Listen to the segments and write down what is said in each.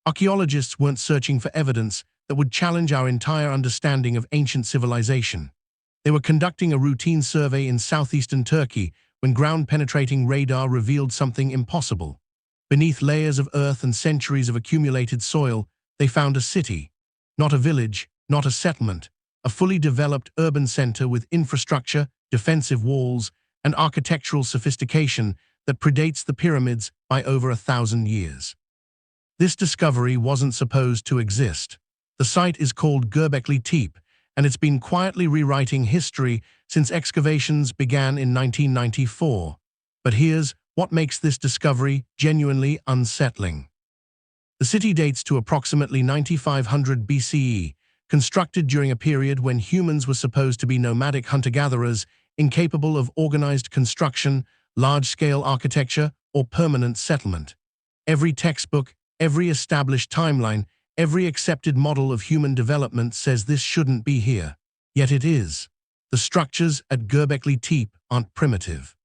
Archaeologists weren't searching for evidence that would challenge our entire understanding of ancient civilization. They were conducting a routine survey in southeastern Turkey when ground-penetrating radar revealed something impossible. Beneath layers of earth and centuries of accumulated soil, they found a city. Not a village, not a settlement, a fully developed urban center with infrastructure, defensive walls, and architectural sophistication that predates the pyramids by over 1,000 years. This discovery wasn't supposed to exist. The site is called Göbekli Tepe, and it's been quietly rewriting history since excavations began in 1994. But here's what makes this discovery genuinely unsettling. The city dates to approximately 9500 BCE, constructed during a period when humans were supposed to be nomadic hunter-gatherers, incapable of organized construction, large-scale architecture, or permanent settlement. Every textbook, every established timeline, every accepted model of human development says this shouldn't be here. Yet it is. The structures at Göbekli Tepe aren't primitive.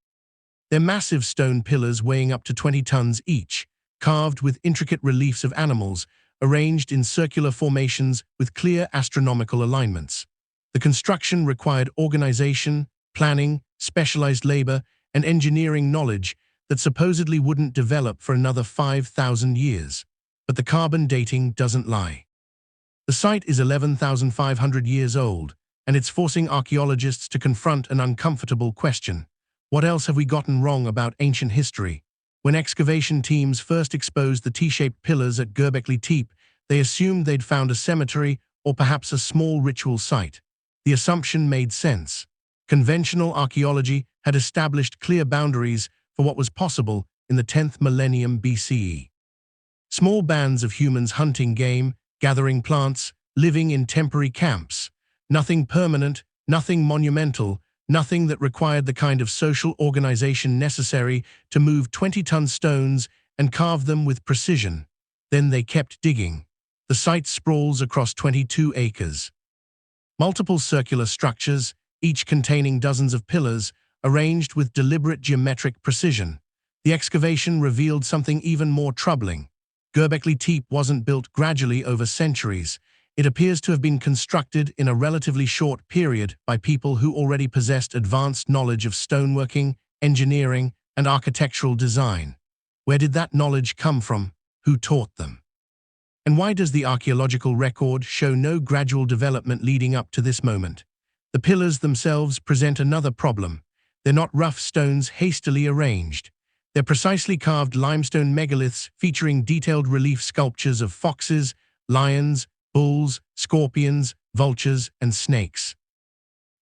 They're massive stone pillars weighing up to 20 tons each, carved with intricate reliefs of animals, arranged in circular formations with clear astronomical alignments. The construction required organization, planning, specialized labor, and engineering knowledge that supposedly wouldn't develop for another 5,000 years. But the carbon dating doesn't lie. The site is 11,500 years old, and it's forcing archaeologists to confront an uncomfortable question. What else have we gotten wrong about ancient history? When excavation teams first exposed the T-shaped pillars at Göbekli Tepe, they assumed they'd found a cemetery or perhaps a small ritual site. The assumption made sense. Conventional archaeology had established clear boundaries for what was possible in the 10th millennium BCE. Small bands of humans hunting game, gathering plants, living in temporary camps. Nothing permanent, nothing monumental, nothing that required the kind of social organization necessary to move 20-ton stones and carve them with precision. Then they kept digging. The site sprawls across 22 acres. Multiple circular structures, each containing dozens of pillars, arranged with deliberate geometric precision. The excavation revealed something even more troubling. Göbekli Tepe wasn't built gradually over centuries. It appears to have been constructed in a relatively short period by people who already possessed advanced knowledge of stoneworking, engineering, and architectural design. Where did that knowledge come from? Who taught them? And why does the archaeological record show no gradual development leading up to this moment? The pillars themselves present another problem. They're not rough stones hastily arranged. They're precisely carved limestone megaliths featuring detailed relief sculptures of foxes, lions, bulls, scorpions, vultures, and snakes.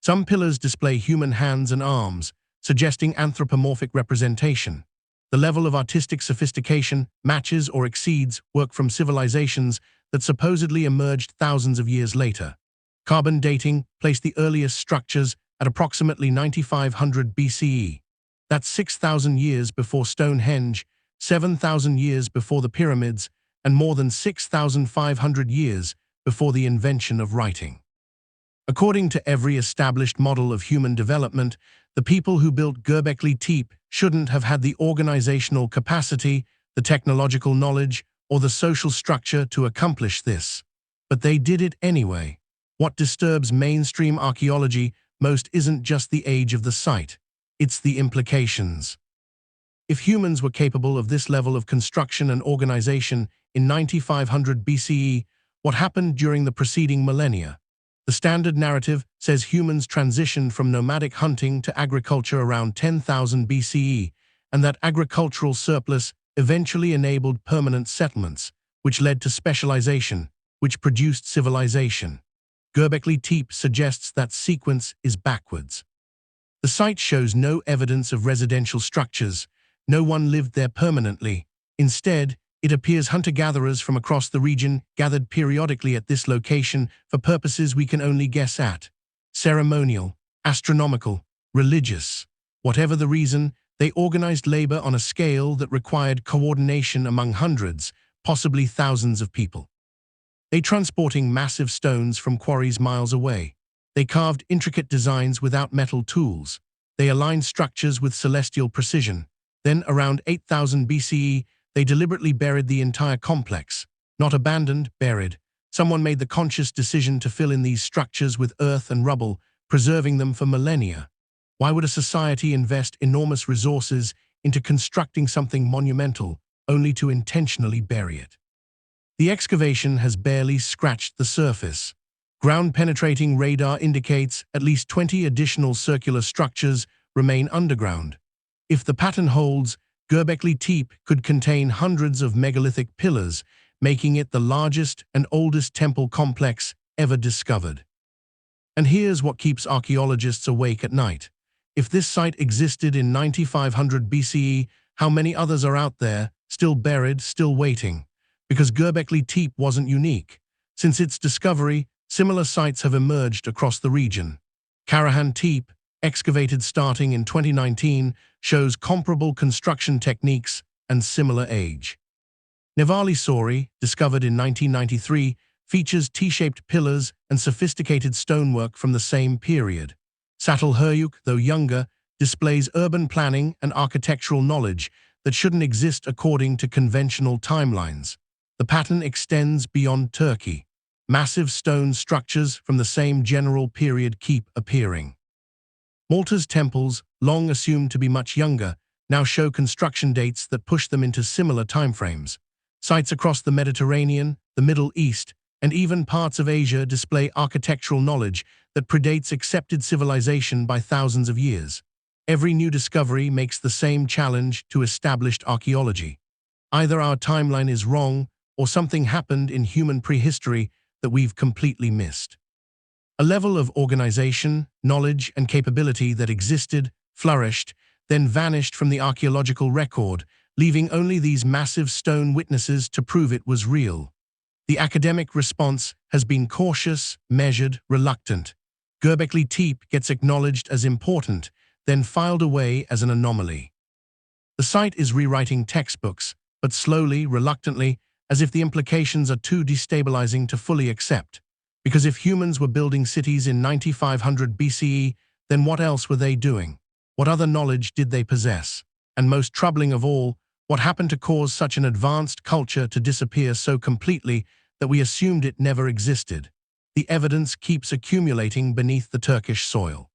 Some pillars display human hands and arms, suggesting anthropomorphic representation. The level of artistic sophistication matches or exceeds work from civilizations that supposedly emerged thousands of years later. Carbon dating placed the earliest structures at approximately 9500 BCE. That's 6,000 years before Stonehenge, 7,000 years before the pyramids, and more than 6,500 years before the invention of writing. According to every established model of human development, the people who built Göbekli Tepe shouldn't have had the organizational capacity, the technological knowledge, or the social structure to accomplish this. But they did it anyway. What disturbs mainstream archaeology most isn't just the age of the site. It's the implications. If humans were capable of this level of construction and organization in 9500 BCE, what happened during the preceding millennia? The standard narrative says humans transitioned from nomadic hunting to agriculture around 10,000 BCE, and that agricultural surplus eventually enabled permanent settlements, which led to specialization, which produced civilization. Göbekli Tepe suggests that sequence is backwards. The site shows no evidence of residential structures. No one lived there permanently. Instead, it appears hunter-gatherers from across the region gathered periodically at this location for purposes we can only guess at. Ceremonial, astronomical, religious. Whatever the reason, they organized labor on a scale that required coordination among hundreds, possibly thousands of people. They transporting massive stones from quarries miles away. They carved intricate designs without metal tools. They aligned structures with celestial precision. Then, around 8000 BCE, they deliberately buried the entire complex. Not abandoned, buried. Someone made the conscious decision to fill in these structures with earth and rubble, preserving them for millennia. Why would a society invest enormous resources into constructing something monumental, only to intentionally bury it? The excavation has barely scratched the surface. Ground-penetrating radar indicates at least 20 additional circular structures remain underground. If the pattern holds, Göbekli Tepe could contain hundreds of megalithic pillars, making it the largest and oldest temple complex ever discovered. And here's what keeps archaeologists awake at night. If this site existed in 9500 BCE, how many others are out there, still buried, still waiting? Because Göbekli Tepe wasn't unique. Since its discovery, similar sites have emerged across the region. Karahan Tepe, excavated starting in 2019, shows comparable construction techniques and similar age. Nevali Sori, discovered in 1993, features T-shaped pillars and sophisticated stonework from the same period. Çatalhöyük, though younger, displays urban planning and architectural knowledge that shouldn't exist according to conventional timelines. The pattern extends beyond Turkey. Massive stone structures from the same general period keep appearing. Malta's temples, long assumed to be much younger, now show construction dates that push them into similar timeframes. Sites across the Mediterranean, the Middle East, and even parts of Asia display architectural knowledge that predates accepted civilization by thousands of years. Every new discovery makes the same challenge to established archaeology. Either our timeline is wrong, or something happened in human prehistory that we've completely missed. A level of organization, knowledge, and capability that existed, flourished, then vanished from the archaeological record, leaving only these massive stone witnesses to prove it was real. The academic response has been cautious, measured, reluctant. Göbekli Tepe gets acknowledged as important, then filed away as an anomaly. The site is rewriting textbooks, but slowly, reluctantly, as if the implications are too destabilizing to fully accept. Because if humans were building cities in 9500 BCE, then what else were they doing? What other knowledge did they possess? And most troubling of all, what happened to cause such an advanced culture to disappear so completely that we assumed it never existed? The evidence keeps accumulating beneath the Turkish soil.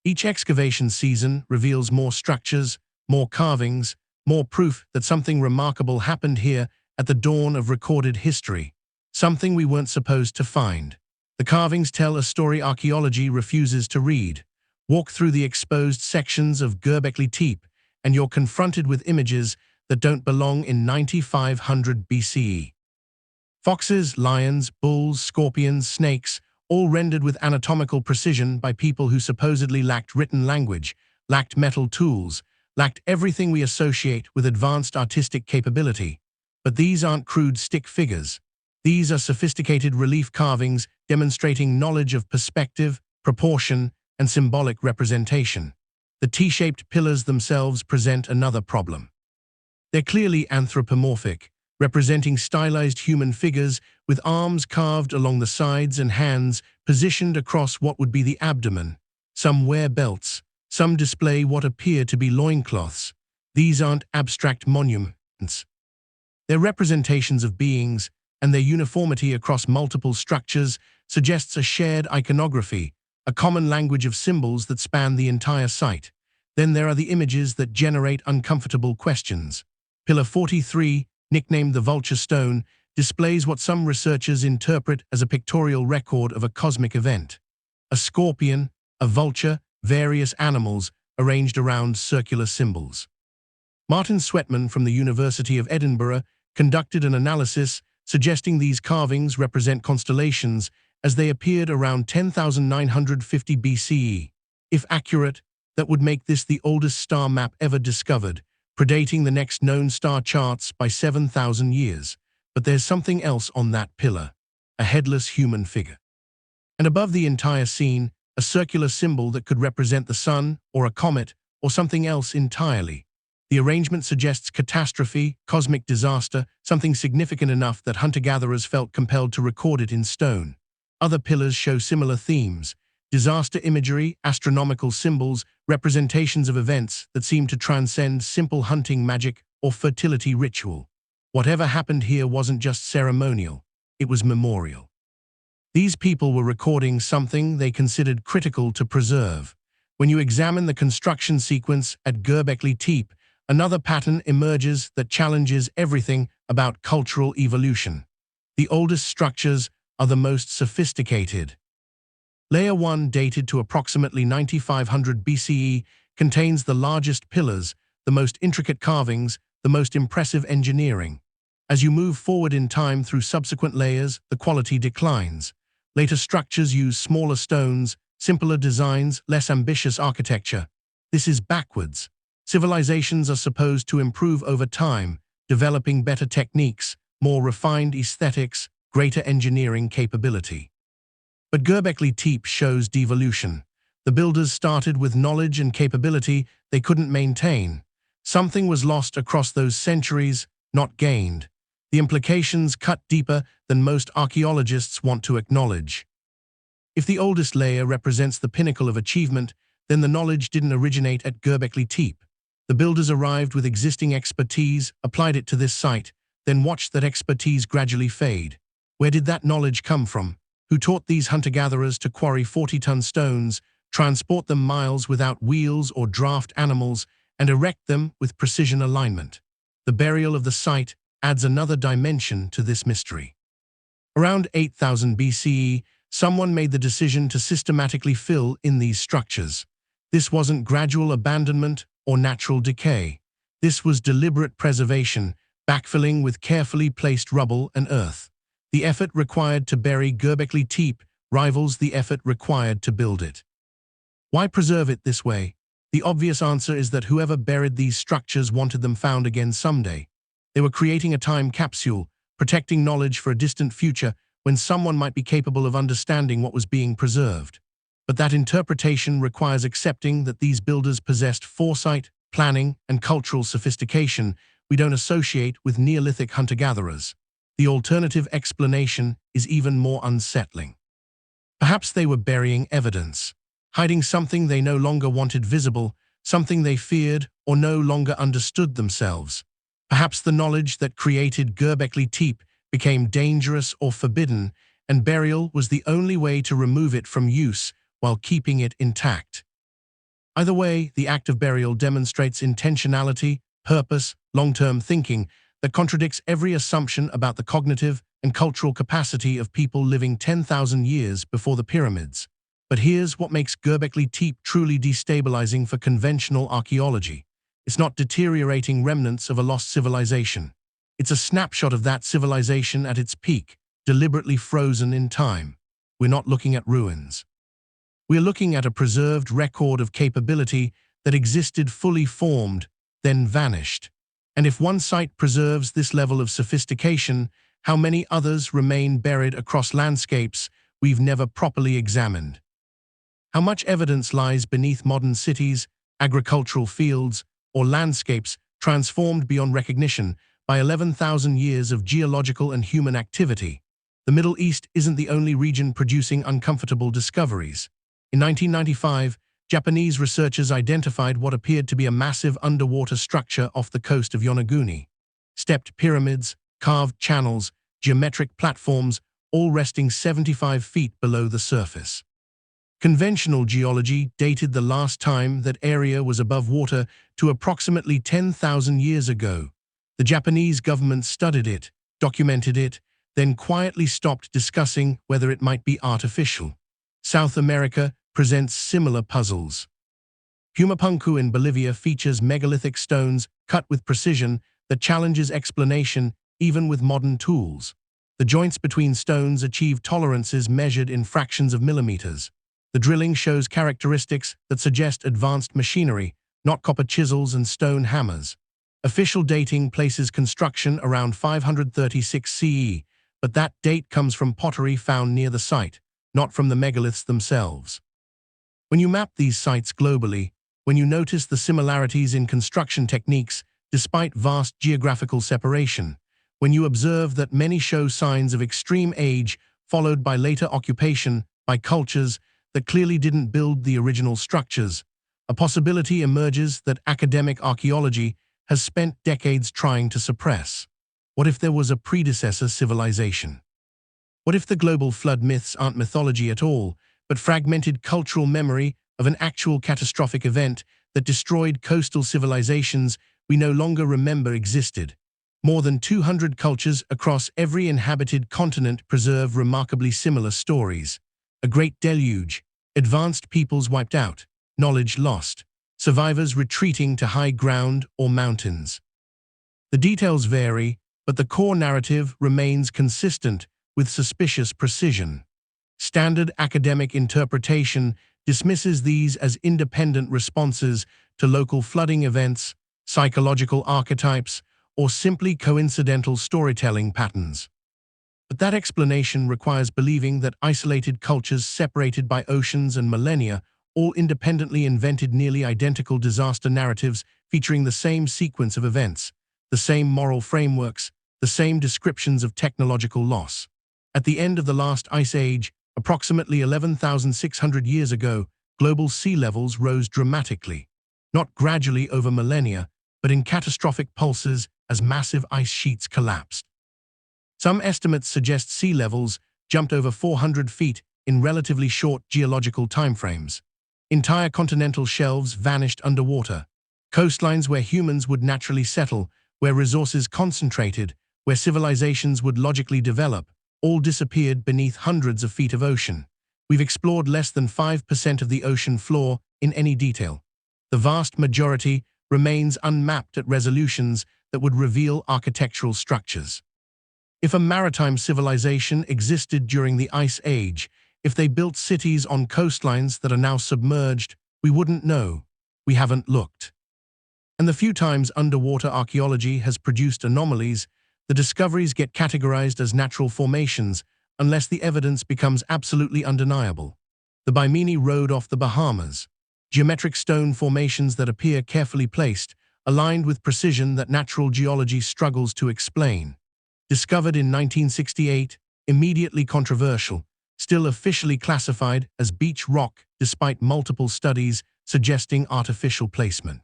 Each excavation season reveals more structures, more carvings, more proof that something remarkable happened here at the dawn of recorded history. Something we weren't supposed to find. The carvings tell a story archaeology refuses to read. Walk through the exposed sections of Göbekli Tepe, and you're confronted with images that don't belong in 9500 BCE. Foxes, lions, bulls, scorpions, snakes, all rendered with anatomical precision by people who supposedly lacked written language, lacked metal tools, lacked everything we associate with advanced artistic capability. But these aren't crude stick figures. These are sophisticated relief carvings demonstrating knowledge of perspective, proportion, and symbolic representation. The T-shaped pillars themselves present another problem. They're clearly anthropomorphic, representing stylized human figures with arms carved along the sides and hands positioned across what would be the abdomen. Some wear belts, some display what appear to be loincloths. These aren't abstract monuments. They're representations of beings, and their uniformity across multiple structures suggests a shared iconography, a common language of symbols that span the entire site. Then there are the images that generate uncomfortable questions. Pillar 43, nicknamed the Vulture Stone, displays what some researchers interpret as a pictorial record of a cosmic event. A scorpion, a vulture, various animals arranged around circular symbols. Martin Sweatman from the University of Edinburgh conducted an analysis suggesting these carvings represent constellations as they appeared around 10,950 BCE. If accurate, that would make this the oldest star map ever discovered, predating the next known star charts by 7,000 years. But there's something else on that pillar, a headless human figure. And above the entire scene, a circular symbol that could represent the sun, or a comet, or something else entirely. The arrangement suggests catastrophe, cosmic disaster, something significant enough that hunter-gatherers felt compelled to record it in stone. Other pillars show similar themes: disaster imagery, astronomical symbols, representations of events that seem to transcend simple hunting magic or fertility ritual. Whatever happened here wasn't just ceremonial, it was memorial. These people were recording something they considered critical to preserve. When you examine the construction sequence at Göbekli Tepe, another pattern emerges that challenges everything about cultural evolution. The oldest structures are the most sophisticated. Layer 1, dated to approximately 9500 BCE, contains the largest pillars, the most intricate carvings, the most impressive engineering. As you move forward in time through subsequent layers, the quality declines. Later structures use smaller stones, simpler designs, less ambitious architecture. This is backwards. Civilizations are supposed to improve over time, developing better techniques, more refined aesthetics, greater engineering capability. But Göbekli Tepe shows devolution. The builders started with knowledge and capability they couldn't maintain. Something was lost across those centuries, not gained. The implications cut deeper than most archaeologists want to acknowledge. If the oldest layer represents the pinnacle of achievement, then the knowledge didn't originate at Göbekli Tepe. The builders arrived with existing expertise, applied it to this site, then watched that expertise gradually fade. Where did that knowledge come from? Who taught these hunter-gatherers to quarry 40-ton stones, transport them miles without wheels or draft animals, and erect them with precision alignment? The burial of the site adds another dimension to this mystery. Around 8000 BCE, someone made the decision to systematically fill in these structures. This wasn't gradual abandonment or natural decay. This was deliberate preservation, backfilling with carefully placed rubble and earth. The effort required to bury Göbekli Tepe rivals the effort required to build it. Why preserve it this way? The obvious answer is that whoever buried these structures wanted them found again someday. They were creating a time capsule, protecting knowledge for a distant future when someone might be capable of understanding what was being preserved. But that interpretation requires accepting that these builders possessed foresight, planning, and cultural sophistication we don't associate with Neolithic hunter-gatherers. The alternative explanation is even more unsettling. Perhaps they were burying evidence, hiding something they no longer wanted visible, something they feared or no longer understood themselves. Perhaps the knowledge that created Göbekli Tepe became dangerous or forbidden, and burial was the only way to remove it from use while keeping it intact. Either way, the act of burial demonstrates intentionality, purpose, long-term thinking that contradicts every assumption about the cognitive and cultural capacity of people living 10,000 years before the pyramids. But here's what makes Göbekli Tepe truly destabilizing for conventional archaeology. It's not deteriorating remnants of a lost civilization. It's a snapshot of that civilization at its peak, deliberately frozen in time. We're not looking at ruins. We're looking at a preserved record of capability that existed fully formed, then vanished. And if one site preserves this level of sophistication, how many others remain buried across landscapes we've never properly examined? How much evidence lies beneath modern cities, agricultural fields, or landscapes transformed beyond recognition by 11,000 years of geological and human activity? The Middle East isn't the only region producing uncomfortable discoveries. In 1995, Japanese researchers identified what appeared to be a massive underwater structure off the coast of Yonaguni. Stepped pyramids, carved channels, geometric platforms, all resting 75 feet below the surface. Conventional geology dated the last time that area was above water to approximately 10,000 years ago. The Japanese government studied it, documented it, then quietly stopped discussing whether it might be artificial. South America presents similar puzzles. Humapunku in Bolivia features megalithic stones cut with precision that challenges explanation even with modern tools. The joints between stones achieve tolerances measured in fractions of millimeters. The drilling shows characteristics that suggest advanced machinery, not copper chisels and stone hammers. Official dating places construction around 536 CE, but that date comes from pottery found near the site, not from the megaliths themselves. When you map these sites globally, when you notice the similarities in construction techniques despite vast geographical separation, when you observe that many show signs of extreme age followed by later occupation by cultures that clearly didn't build the original structures, a possibility emerges that academic archaeology has spent decades trying to suppress. What if there was a predecessor civilization? What if the global flood myths aren't mythology at all, but fragmented cultural memory of an actual catastrophic event that destroyed coastal civilizations we no longer remember existed? More than 200 cultures across every inhabited continent preserve remarkably similar stories. A great deluge, advanced peoples wiped out, knowledge lost, survivors retreating to high ground or mountains. The details vary, but the core narrative remains consistent with suspicious precision. Standard academic interpretation dismisses these as independent responses to local flooding events, psychological archetypes, or simply coincidental storytelling patterns. But that explanation requires believing that isolated cultures separated by oceans and millennia all independently invented nearly identical disaster narratives featuring the same sequence of events, the same moral frameworks, the same descriptions of technological loss. At the end of the last ice age, approximately 11,600 years ago, global sea levels rose dramatically, not gradually over millennia, but in catastrophic pulses as massive ice sheets collapsed. Some estimates suggest sea levels jumped over 400 feet in relatively short geological timeframes. Entire continental shelves vanished underwater. Coastlines where humans would naturally settle, where resources concentrated, where civilizations would logically develop, all disappeared beneath hundreds of feet of ocean. We've explored less than 5% of the ocean floor in any detail. The vast majority remains unmapped at resolutions that would reveal architectural structures. If a maritime civilization existed during the Ice Age, if they built cities on coastlines that are now submerged, we wouldn't know. We haven't looked. And the few times underwater archaeology has produced anomalies, the discoveries get categorized as natural formations unless the evidence becomes absolutely undeniable. The Bimini Road off the Bahamas. Geometric stone formations that appear carefully placed, aligned with precision that natural geology struggles to explain. Discovered in 1968, immediately controversial, still officially classified as beach rock despite multiple studies suggesting artificial placement.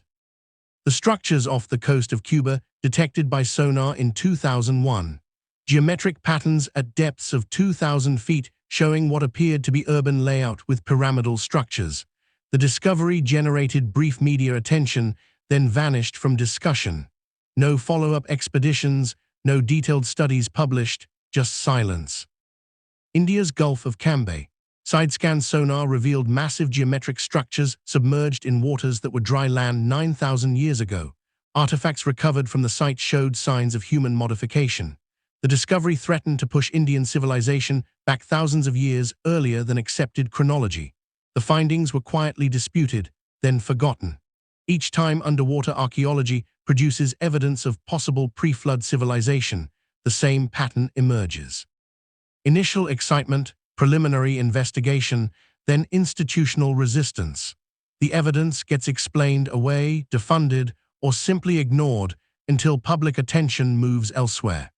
The structures off the coast of Cuba detected by sonar in 2001. Geometric patterns at depths of 2,000 feet showing what appeared to be urban layout with pyramidal structures. The discovery generated brief media attention, then vanished from discussion. No follow-up expeditions, no detailed studies published, just silence. India's Gulf of Cambay. Side-scan sonar revealed massive geometric structures submerged in waters that were dry land 9,000 years ago. Artifacts recovered from the site showed signs of human modification. The discovery threatened to push Indian civilization back thousands of years earlier than accepted chronology. The findings were quietly disputed, then forgotten. Each time underwater archaeology produces evidence of possible pre-flood civilization, the same pattern emerges. Initial excitement, preliminary investigation, then institutional resistance. The evidence gets explained away, defunded, or simply ignored until public attention moves elsewhere.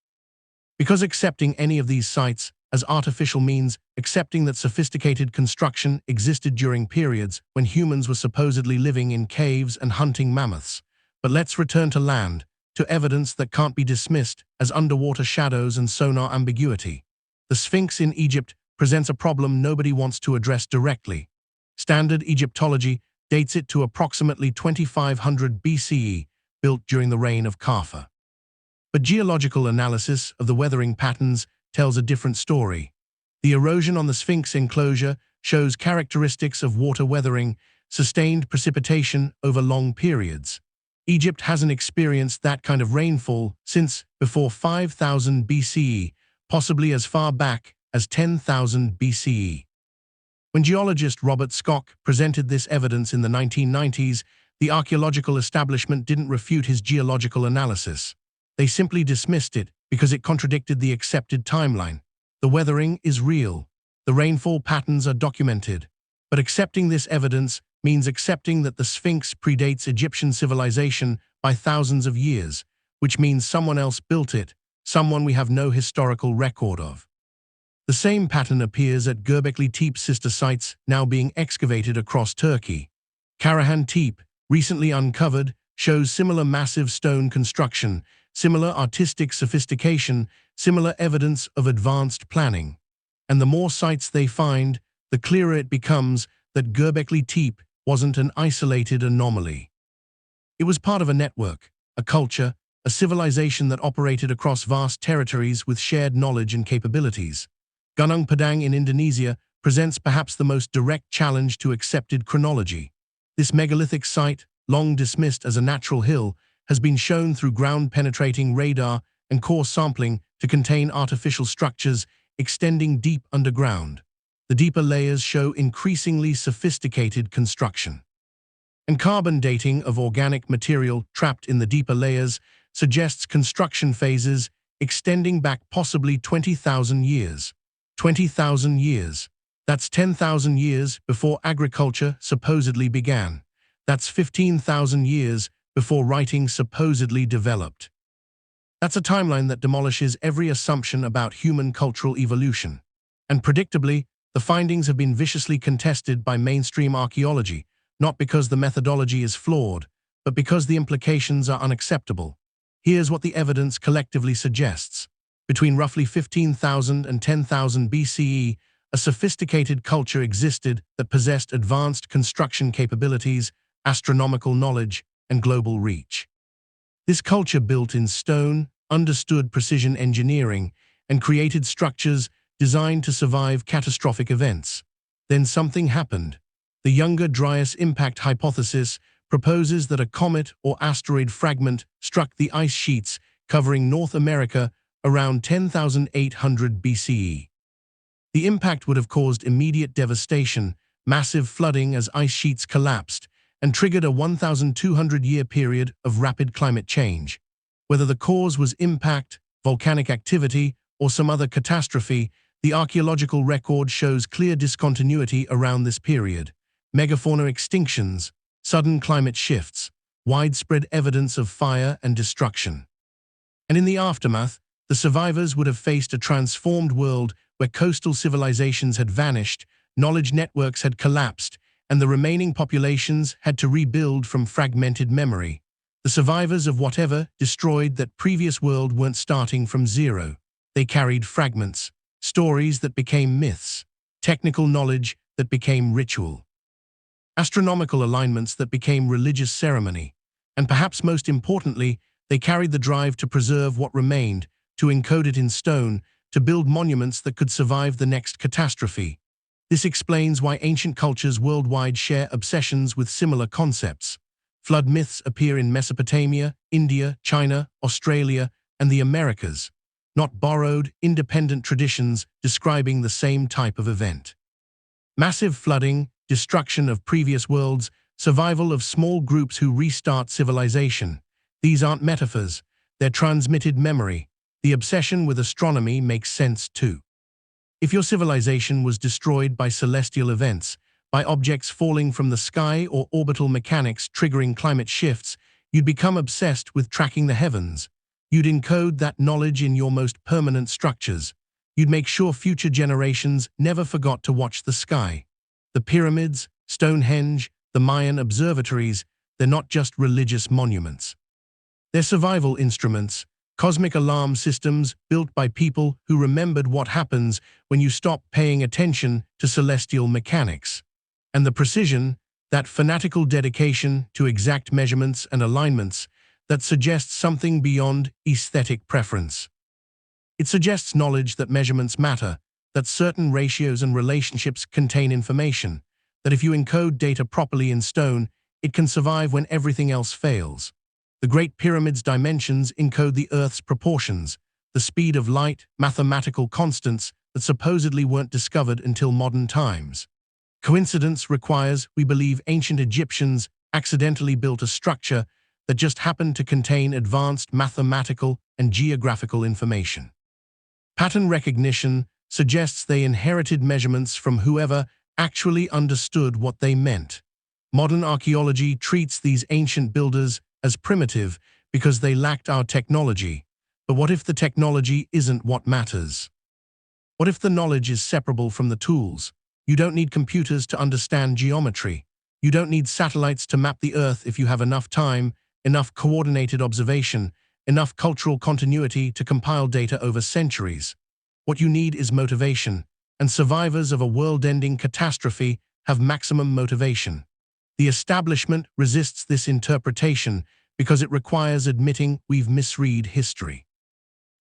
Because accepting any of these sites as artificial means accepting that sophisticated construction existed during periods when humans were supposedly living in caves and hunting mammoths. But let's return to land, to evidence that can't be dismissed as underwater shadows and sonar ambiguity. The Sphinx in Egypt presents a problem nobody wants to address directly. Standard Egyptology dates it to approximately 2500 BCE, built during the reign of Kafur. But geological analysis of the weathering patterns tells a different story. The erosion on the Sphinx enclosure shows characteristics of water weathering, sustained precipitation over long periods. Egypt hasn't experienced that kind of rainfall since before 5000 BCE, possibly as far back as 10,000 BCE. When geologist Robert Schoch presented this evidence in the 1990s, the archaeological establishment didn't refute his geological analysis. They simply dismissed it because it contradicted the accepted timeline. The weathering is real. The rainfall patterns are documented. But accepting this evidence means accepting that the Sphinx predates Egyptian civilization by thousands of years, which means someone else built it, someone we have no historical record of. The same pattern appears at Göbekli Tepe sister sites now being excavated across Turkey. Karahan Tepe, recently uncovered, shows similar massive stone construction, similar artistic sophistication, similar evidence of advanced planning. And the more sites they find, the clearer it becomes that Göbekli Tepe wasn't an isolated anomaly. It was part of a network, a culture, a civilization that operated across vast territories with shared knowledge and capabilities. Gunung Padang in Indonesia presents perhaps the most direct challenge to accepted chronology. This megalithic site, long dismissed as a natural hill, has been shown through ground-penetrating radar and core sampling to contain artificial structures extending deep underground. The deeper layers show increasingly sophisticated construction. And carbon dating of organic material trapped in the deeper layers suggests construction phases extending back possibly 20,000 years. 20,000 years. That's 10,000 years before agriculture supposedly began. That's 15,000 years before writing supposedly developed. That's a timeline that demolishes every assumption about human cultural evolution. And predictably, the findings have been viciously contested by mainstream archaeology, not because the methodology is flawed, but because the implications are unacceptable. Here's what the evidence collectively suggests. Between roughly 15,000 and 10,000 BCE, a sophisticated culture existed that possessed advanced construction capabilities, astronomical knowledge, and global reach. This culture built in stone, understood precision engineering, and created structures designed to survive catastrophic events. Then something happened. The Younger Dryas impact hypothesis proposes that a comet or asteroid fragment struck the ice sheets covering North America around 10,800 BCE. The impact would have caused immediate devastation, massive flooding as ice sheets collapsed, and triggered a 1,200-year period of rapid climate change. Whether the cause was impact, volcanic activity, or some other catastrophe, the archaeological record shows clear discontinuity around this period. Megafauna extinctions, sudden climate shifts, widespread evidence of fire and destruction. And in the aftermath, the survivors would have faced a transformed world where coastal civilizations had vanished, knowledge networks had collapsed, and the remaining populations had to rebuild from fragmented memory. The survivors of whatever destroyed that previous world weren't starting from zero. They carried fragments, stories that became myths, technical knowledge that became ritual, astronomical alignments that became religious ceremony, and perhaps most importantly, they carried the drive to preserve what remained, to encode it in stone, to build monuments that could survive the next catastrophe. This explains why ancient cultures worldwide share obsessions with similar concepts. Flood myths appear in Mesopotamia, India, China, Australia, and the Americas, not borrowed, independent traditions describing the same type of event. Massive flooding, destruction of previous worlds, survival of small groups who restart civilization. These aren't metaphors, they're transmitted memory. The obsession with astronomy makes sense too. If your civilization was destroyed by celestial events, by objects falling from the sky or orbital mechanics triggering climate shifts, you'd become obsessed with tracking the heavens. You'd encode that knowledge in your most permanent structures. You'd make sure future generations never forgot to watch the sky. The pyramids, Stonehenge, the Mayan observatories, they're not just religious monuments. They're survival instruments, cosmic alarm systems built by people who remembered what happens when you stop paying attention to celestial mechanics. And the precision, that fanatical dedication to exact measurements and alignments, that suggests something beyond aesthetic preference. It suggests knowledge that measurements matter, that certain ratios and relationships contain information, that if you encode data properly in stone, it can survive when everything else fails. The Great Pyramid's dimensions encode the Earth's proportions, the speed of light, mathematical constants that supposedly weren't discovered until modern times. Coincidence requires we believe ancient Egyptians accidentally built a structure that just happened to contain advanced mathematical and geographical information. Pattern recognition suggests they inherited measurements from whoever actually understood what they meant. Modern archaeology treats these ancient builders as primitive because they lacked our technology. But what if the technology isn't what matters? What if the knowledge is separable from the tools? You don't need computers to understand geometry. You don't need satellites to map the Earth if you have enough time, enough coordinated observation, enough cultural continuity to compile data over centuries. What you need is motivation, and survivors of a world-ending catastrophe have maximum motivation. The establishment resists this interpretation because it requires admitting we've misread history.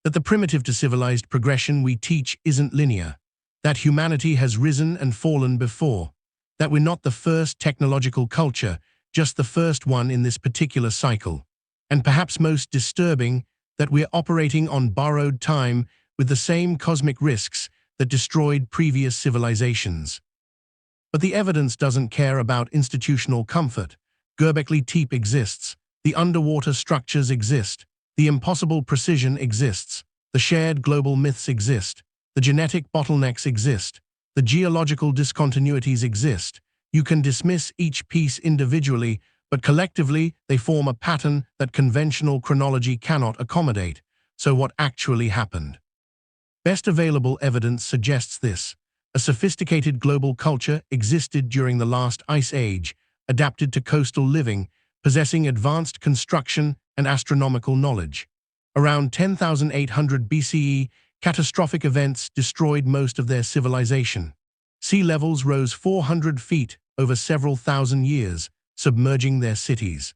That the primitive to civilized progression we teach isn't linear. That humanity has risen and fallen before. That we're not the first technological culture, just the first one in this particular cycle. And perhaps most disturbing, that we're operating on borrowed time with the same cosmic risks that destroyed previous civilizations. But the evidence doesn't care about institutional comfort. Göbekli Tepe exists. The underwater structures exist. The impossible precision exists. The shared global myths exist. The genetic bottlenecks exist. The geological discontinuities exist. You can dismiss each piece individually, but collectively they form a pattern that conventional chronology cannot accommodate. So what actually happened? Best available evidence suggests this. A sophisticated global culture existed during the last ice age, adapted to coastal living, possessing advanced construction and astronomical knowledge. Around 10,800 BCE, catastrophic events destroyed most of their civilization. Sea levels rose 400 feet over several thousand years, submerging their cities.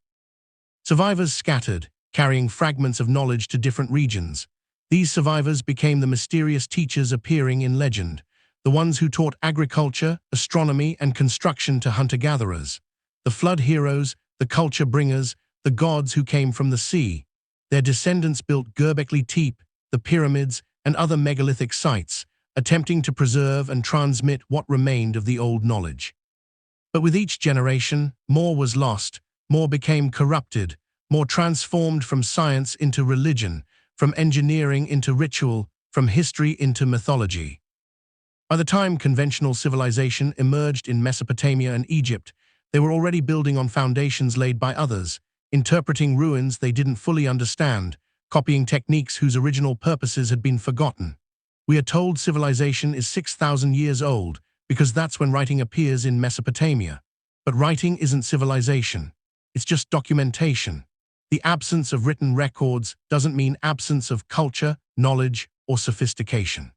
Survivors scattered, carrying fragments of knowledge to different regions. These survivors became the mysterious teachers appearing in legend, the ones who taught agriculture, astronomy, and construction to hunter-gatherers. The flood heroes, the culture bringers, the gods who came from the sea. Their descendants built Göbekli Tepe, the pyramids, and other megalithic sites, attempting to preserve and transmit what remained of the old knowledge. But with each generation, more was lost, more became corrupted, more transformed from science into religion, from engineering into ritual, from history into mythology. By the time conventional civilization emerged in Mesopotamia and Egypt, they were already building on foundations laid by others, interpreting ruins they didn't fully understand, copying techniques whose original purposes had been forgotten. We are told civilization is 6,000 years old because that's when writing appears in Mesopotamia. But writing isn't civilization. It's just documentation. The absence of written records doesn't mean absence of culture, knowledge, or sophistication.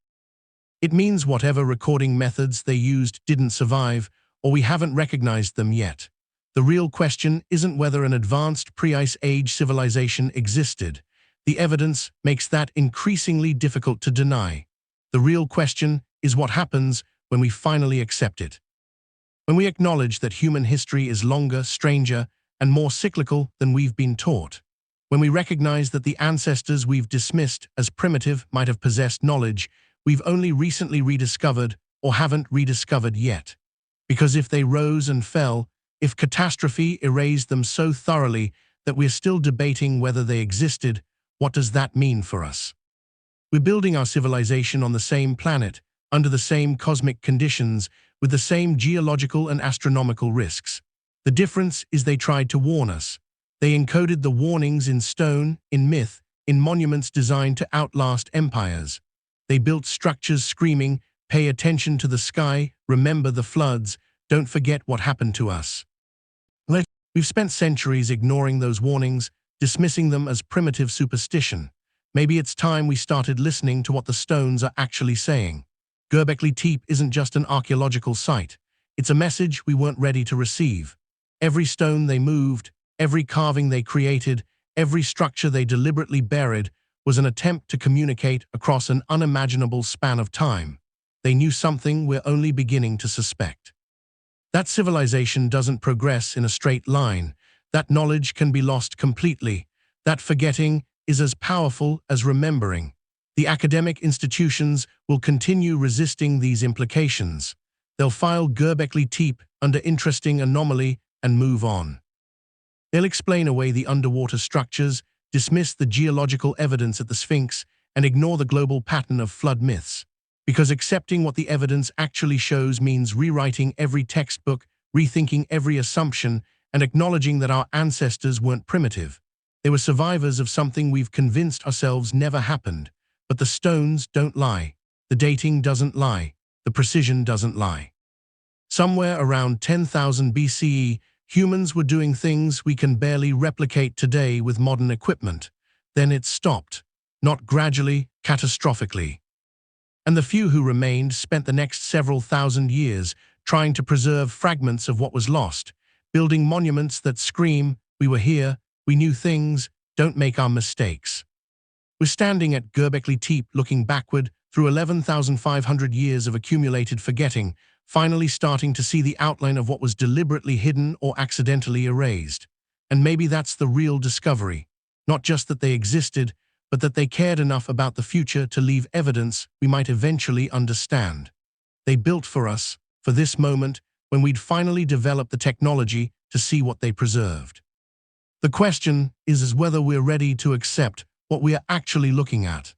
It means whatever recording methods they used didn't survive, or we haven't recognized them yet. The real question isn't whether an advanced pre-ice age civilization existed. The evidence makes that increasingly difficult to deny. The real question is what happens when we finally accept it. When we acknowledge that human history is longer, stranger, and more cyclical than we've been taught. When we recognize that the ancestors we've dismissed as primitive might have possessed knowledge we've only recently rediscovered or haven't rediscovered yet. Because if they rose and fell, if catastrophe erased them so thoroughly that we're still debating whether they existed, what does that mean for us? We're building our civilization on the same planet, under the same cosmic conditions, with the same geological and astronomical risks. The difference is they tried to warn us. They encoded the warnings in stone, in myth, in monuments designed to outlast empires. They built structures screaming, "Pay attention to the sky, remember the floods, don't forget what happened to us." We've spent centuries ignoring those warnings, dismissing them as primitive superstition. Maybe it's time we started listening to what the stones are actually saying. Göbekli Tepe isn't just an archaeological site. It's a message we weren't ready to receive. Every stone they moved, every carving they created, every structure they deliberately buried was an attempt to communicate across an unimaginable span of time. They knew something we're only beginning to suspect. That civilization doesn't progress in a straight line. That knowledge can be lost completely. That forgetting is as powerful as remembering. The academic institutions will continue resisting these implications. They'll file Göbekli Tepe under interesting anomaly and move on. They'll explain away the underwater structures, dismiss the geological evidence at the Sphinx, and ignore the global pattern of flood myths. Because accepting what the evidence actually shows means rewriting every textbook, rethinking every assumption, and acknowledging that our ancestors weren't primitive. They were survivors of something we've convinced ourselves never happened. But the stones don't lie. The dating doesn't lie. The precision doesn't lie. Somewhere around 10,000 BCE, humans were doing things we can barely replicate today with modern equipment. Then it stopped, not gradually, catastrophically. And the few who remained spent the next several thousand years trying to preserve fragments of what was lost, building monuments that scream, "We were here, we knew things, don't make our mistakes." We're standing at Göbekli Tepe looking backward through 11,500 years of accumulated forgetting, finally starting to see the outline of what was deliberately hidden or accidentally erased. And maybe that's the real discovery. Not just that they existed, but that they cared enough about the future to leave evidence we might eventually understand. They built for us, for this moment, when we'd finally developed the technology to see what they preserved. The question is whether we're ready to accept what we are actually looking at.